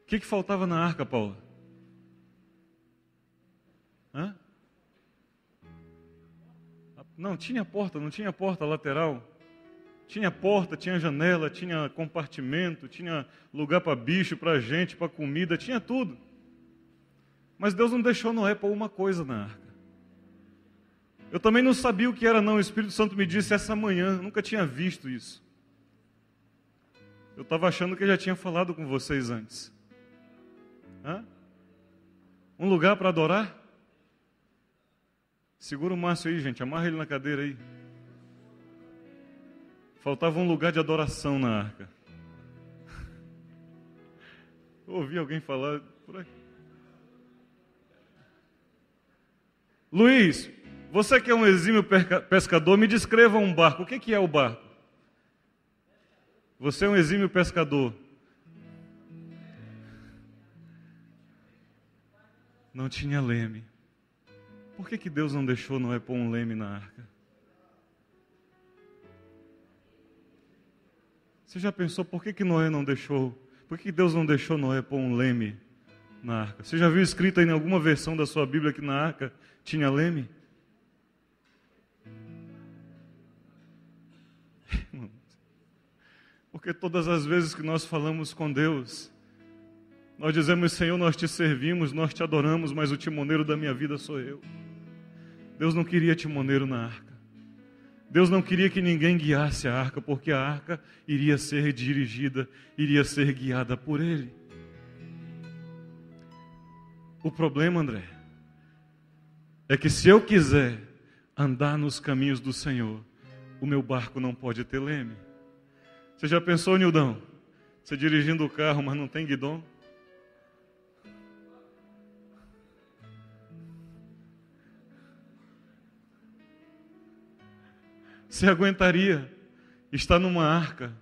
O que faltava na arca, Paula? Hã? Não tinha porta, não tinha porta lateral. Tinha porta, tinha janela, tinha compartimento, tinha lugar para bicho, para gente, para comida, tinha tudo. Mas Deus não deixou Noé pôr uma coisa na arca. Eu também não sabia o que era não, o Espírito Santo me disse essa manhã, nunca tinha visto isso. Eu estava achando que eu já tinha falado com vocês antes. Hã? Um lugar para adorar? Segura o Márcio aí, gente, amarra ele na cadeira aí. Faltava um lugar de adoração na arca. Eu ouvi alguém falar por aqui. Luiz, você que é um exímio pescador, me descreva um barco. O que é o barco? Você é um exímio pescador. Não tinha leme. Por que Deus não deixou Noé pôr um leme na arca? Você já pensou por que Noé não deixou? Por que Deus não deixou Noé pôr um leme na arca? Você já viu escrito aí em alguma versão da sua Bíblia que na arca tinha leme? Porque todas as vezes que nós falamos com Deus, nós dizemos: Senhor, nós te servimos, nós te adoramos, mas o timoneiro da minha vida sou eu. Deus não queria timoneiro na arca. Deus não queria que ninguém guiasse a arca, porque a arca iria ser dirigida, iria ser guiada por Ele. O problema, André, é que se eu quiser andar nos caminhos do Senhor, o meu barco não pode ter leme. Você já pensou, Nildão? Você dirigindo o carro, mas não tem guidão? Você aguentaria estar numa arca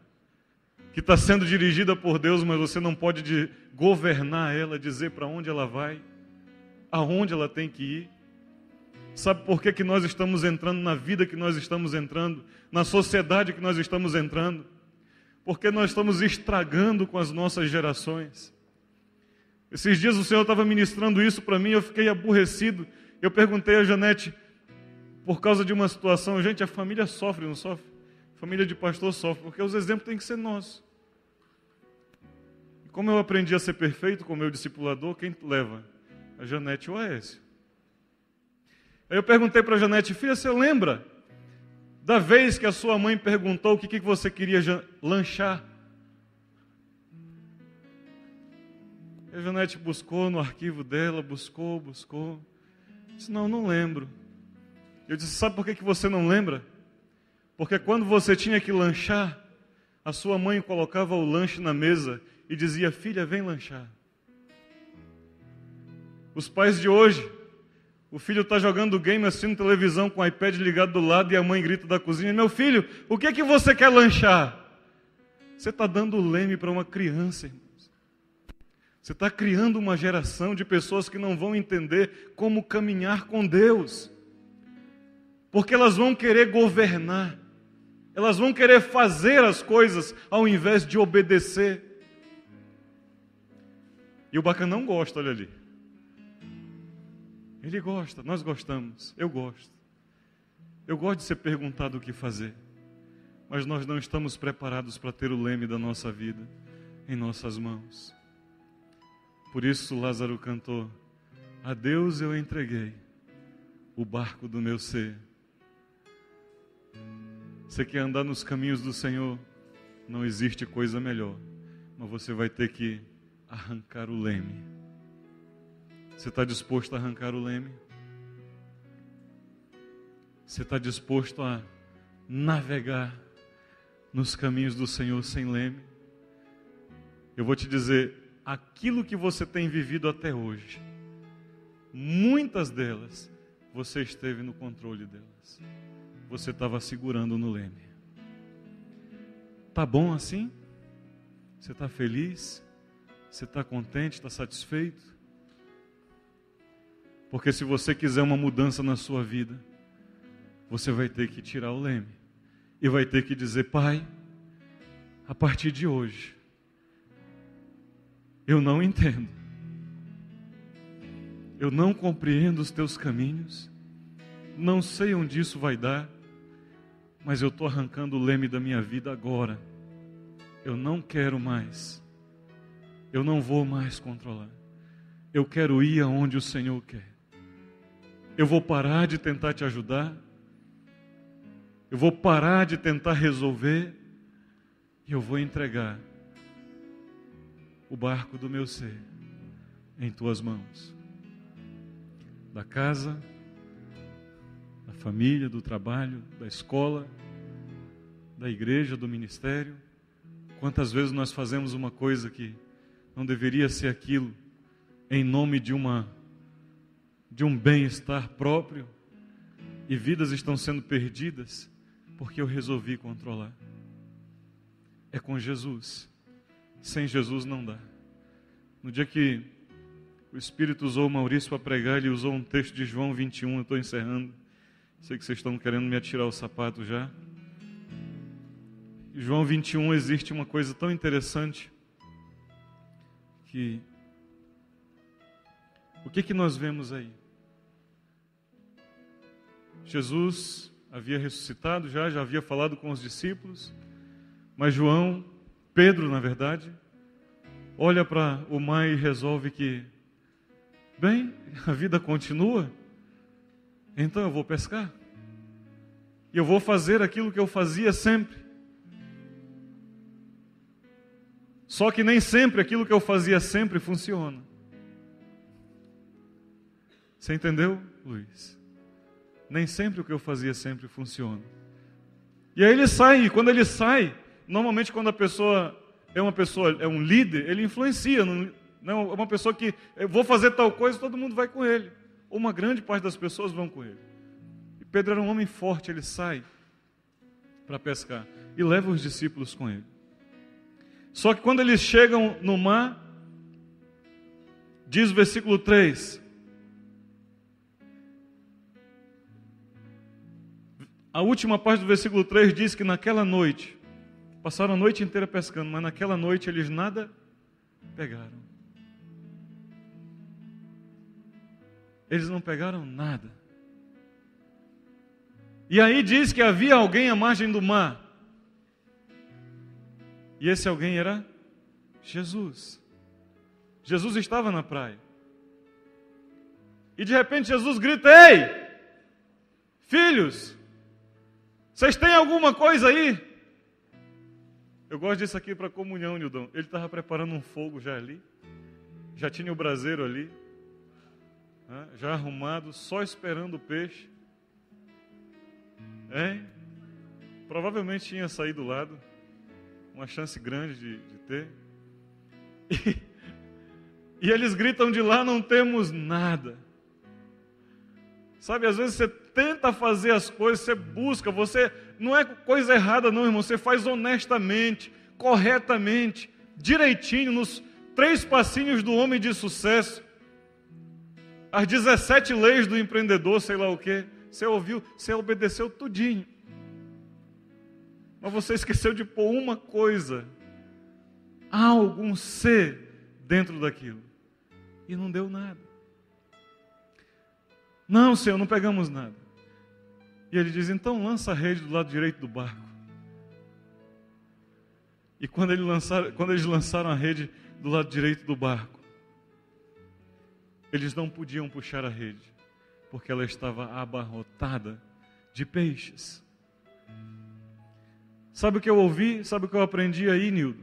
que está sendo dirigida por Deus, mas você não pode governar ela, dizer para onde ela vai, aonde ela tem que ir? Sabe por que nós estamos entrando na vida que nós estamos entrando, na sociedade que nós estamos entrando? Porque nós estamos estragando com as nossas gerações. Esses dias o Senhor estava ministrando isso para mim, eu fiquei aborrecido. Eu perguntei a Janete, por causa de uma situação, gente, a família sofre, não sofre? A família de pastor sofre, porque os exemplos têm que ser nossos. E como eu aprendi a ser perfeito com o meu discipulador, quem leva? A Janete e o Aécio. Aí eu perguntei para a Janete, filha, você lembra da vez que a sua mãe perguntou o que você queria lanchar? A Janete buscou no arquivo dela, buscou. Disse, não lembro. Eu disse, sabe por que você não lembra? Porque quando você tinha que lanchar, a sua mãe colocava o lanche na mesa e dizia, filha, vem lanchar. Os pais de hoje, o filho está jogando game, assistindo televisão com o iPad ligado do lado e a mãe grita da cozinha, meu filho, o que você quer lanchar? Você está dando leme para uma criança, irmãos. Você está criando uma geração de pessoas que não vão entender como caminhar com Deus. Porque elas vão querer governar. Elas vão querer fazer as coisas ao invés de obedecer. E o Bacanão gosta, olha ali. Ele gosta, nós gostamos, eu gosto. Eu gosto de ser perguntado o que fazer. Mas nós não estamos preparados para ter o leme da nossa vida em nossas mãos. Por isso Lázaro cantou, a Deus eu entreguei o barco do meu ser. Você quer andar nos caminhos do Senhor? Não existe coisa melhor. Mas você vai ter que arrancar o leme. Você está disposto a arrancar o leme? Você está disposto a navegar nos caminhos do Senhor sem leme? Eu vou te dizer, aquilo que você tem vivido até hoje, muitas delas, você esteve no controle delas. Você estava segurando no leme. Tá bom assim? Você está feliz? Você está contente? Está satisfeito? Porque se você quiser uma mudança na sua vida, você vai ter que tirar o leme. E vai ter que dizer, Pai, a partir de hoje, eu não entendo. Eu não compreendo os teus caminhos. Não sei onde isso vai dar. Mas eu estou arrancando o leme da minha vida agora. Eu não quero mais. Eu não vou mais controlar. Eu quero ir aonde o Senhor quer. Eu vou parar de tentar te ajudar. Eu vou parar de tentar resolver. E eu vou entregar o barco do meu ser em tuas mãos. Da casa, da família, do trabalho, da escola, da igreja, do ministério. Quantas vezes nós fazemos uma coisa que não deveria ser aquilo, em nome de um bem-estar próprio, e vidas estão sendo perdidas, porque eu resolvi controlar. É com Jesus. Sem Jesus não dá. No dia que o Espírito usou o Maurício para pregar, ele usou um texto de João 21, eu estou encerrando. Sei que vocês estão querendo me atirar o sapato já. Em João 21 existe uma coisa tão interessante, que o que nós vemos aí? Jesus havia ressuscitado já havia falado com os discípulos, mas Pedro, na verdade, olha para o mar e resolve que, bem, a vida continua, então eu vou pescar. E eu vou fazer aquilo que eu fazia sempre. Só que nem sempre aquilo que eu fazia sempre funciona. Você entendeu, Luiz? nem sempre o que eu fazia sempre funciona. E aí ele sai, e quando ele sai, normalmente quando a pessoa é um líder, ele influencia, não é uma pessoa que, eu vou fazer tal coisa, todo mundo vai com ele. Ou uma grande parte das pessoas vão com ele. E Pedro era um homem forte, ele sai para pescar e leva os discípulos com ele. Só que quando eles chegam no mar, diz o versículo 3, a última parte do versículo 3 diz que naquela noite, passaram a noite inteira pescando, mas naquela noite eles nada pegaram. Eles não pegaram nada. E aí diz que havia alguém à margem do mar. E esse alguém era Jesus. Jesus estava na praia. E de repente Jesus grita: ei, filhos, vocês têm alguma coisa aí? Eu gosto disso aqui para comunhão, Nildão. Ele estava preparando um fogo já ali. Já tinha o braseiro ali. Já arrumado, só esperando o peixe. Provavelmente tinha saído do lado. Uma chance grande de ter. E eles gritam de lá: não temos nada. Sabe, às vezes você tenta fazer as coisas, você busca, você não é coisa errada não, irmão, você faz honestamente, corretamente, direitinho, nos 3 passinhos do homem de sucesso, as 17 leis do empreendedor, sei lá o quê, você ouviu, você obedeceu tudinho, mas você esqueceu de pôr uma coisa, algo, um ser dentro daquilo, e não deu nada. Não, Senhor, não pegamos nada. E ele diz: então lança a rede do lado direito do barco. E quando eles lançaram a rede do lado direito do barco, eles não podiam puxar a rede, porque ela estava abarrotada de peixes. Sabe o que eu ouvi? Sabe o que eu aprendi aí, Nildo?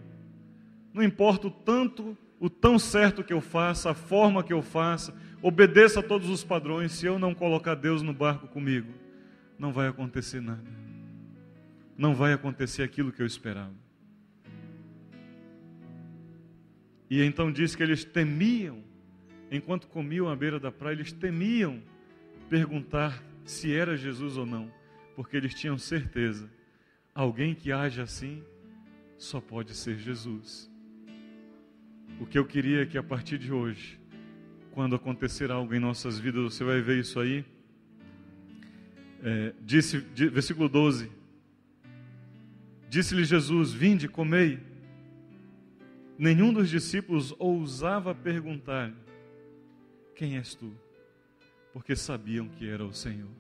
Não importa o tão certo que eu faça, a forma que eu faça, obedeça a todos os padrões, se eu não colocar Deus no barco comigo, não vai acontecer nada. Não vai acontecer aquilo que eu esperava. E então diz que eles temiam, enquanto comiam à beira da praia, eles temiam perguntar se era Jesus ou não, porque eles tinham certeza, alguém que age assim só pode ser Jesus. O que eu queria é que a partir de hoje, quando acontecer algo em nossas vidas, você vai ver isso aí. Versículo 12. Disse-lhe Jesus: vinde, comei. Nenhum dos discípulos ousava perguntar-lhe: quem és tu? Porque sabiam que era o Senhor.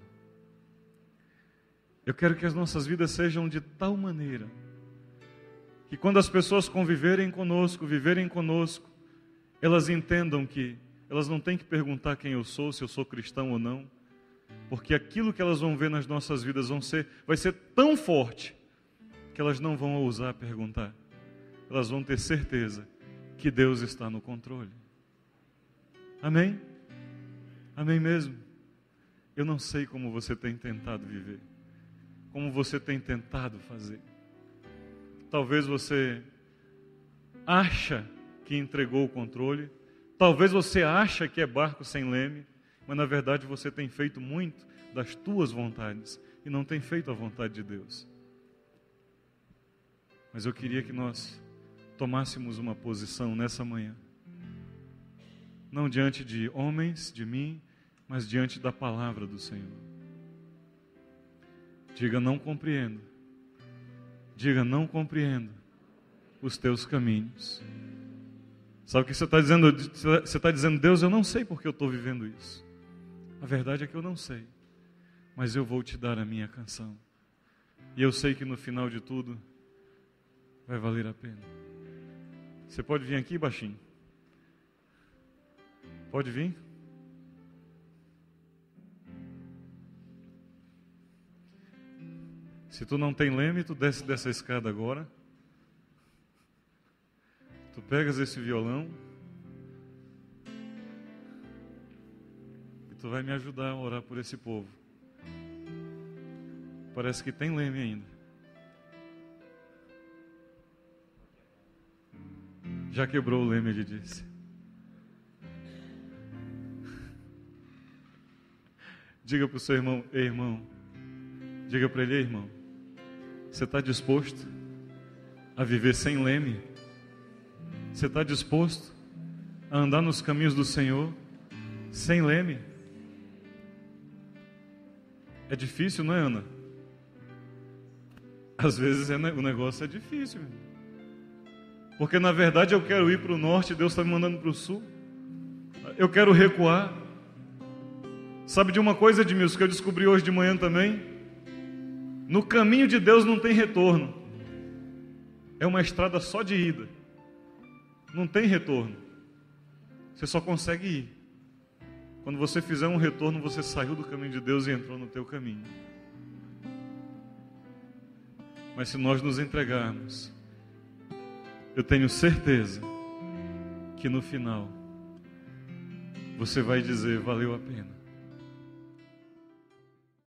Eu quero que as nossas vidas sejam de tal maneira que quando as pessoas conviverem conosco, viverem conosco, elas entendam que elas não têm que perguntar quem eu sou, se eu sou cristão ou não, porque aquilo que elas vão ver nas nossas vidas vai ser tão forte que elas não vão ousar perguntar. Elas vão ter certeza que Deus está no controle. Amém? Amém mesmo? Eu não sei como você tem tentado viver, como você tem tentado fazer. Talvez você acha que entregou o controle, talvez você acha que é barco sem leme, mas na verdade você tem feito muito das tuas vontades e não tem feito a vontade de Deus. Mas eu queria que nós tomássemos uma posição nessa manhã, não diante de homens, de mim, mas diante da palavra do Senhor. Diga: não compreendo. Diga: não compreendo os teus caminhos. Sabe o que você está dizendo? Você está dizendo: Deus, eu não sei porque eu estou vivendo isso. A verdade é que eu não sei, mas eu vou te dar a minha canção. E eu sei que no final de tudo vai valer a pena. Você pode vir aqui, baixinho? Pode vir? Se tu não tem leme, tu desce dessa escada agora. Tu pegas esse violão e tu vai me ajudar a orar por esse povo. Parece que tem leme ainda. Já quebrou o leme, ele disse. Diga para o seu irmão: ei, irmão. Diga para ele: ei, irmão, você está disposto a viver sem leme? Você está disposto a andar nos caminhos do Senhor sem leme? É difícil, não é, Ana? Às vezes o negócio é difícil, porque na verdade eu quero ir para o norte, Deus está me mandando para o sul. Eu quero recuar. Sabe de uma coisa, Edmilson, que eu descobri hoje de manhã também? No caminho de Deus não tem retorno. É uma estrada só de ida. Não tem retorno. Você só consegue ir. Quando você fizer um retorno, você saiu do caminho de Deus e entrou no teu caminho. Mas se nós nos entregarmos, eu tenho certeza que no final você vai dizer: valeu a pena.